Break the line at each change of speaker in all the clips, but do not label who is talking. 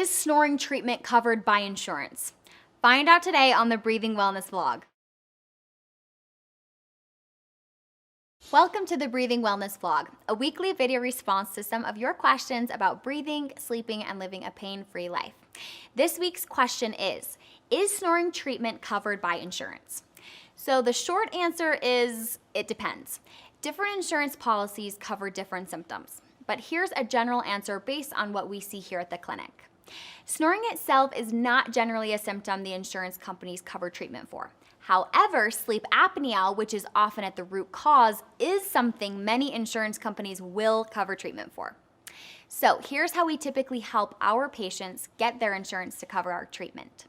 Is snoring treatment covered by insurance? Find out today on the Breathing Wellness vlog. Welcome to the Breathing Wellness vlog, a weekly video response to some of your questions about breathing, sleeping, and living a pain-free life. This week's question is snoring treatment covered by insurance? So the short answer is, it depends. Different insurance policies cover different symptoms, but here's a general answer based on what we see here at the clinic. Snoring itself is not generally a symptom the insurance companies cover treatment for. However, sleep apnea, which is often at the root cause, is something many insurance companies will cover treatment for. So here's how we typically help our patients get their insurance to cover our treatment.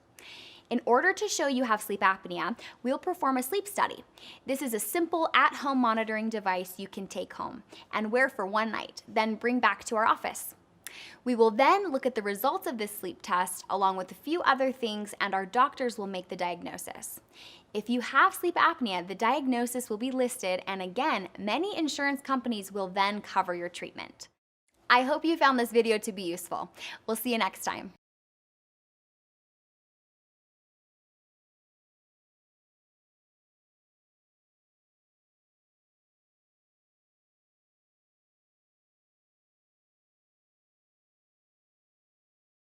In order to show you have sleep apnea, we'll perform a sleep study. This is a simple at-home monitoring device you can take home and wear for one night, then bring back to our office. We will then look at the results of this sleep test along with a few other things, and our doctors will make the diagnosis. If you have sleep apnea, the diagnosis will be listed, and again, many insurance companies will then cover your treatment. I hope you found this video to be useful. We'll see you next time.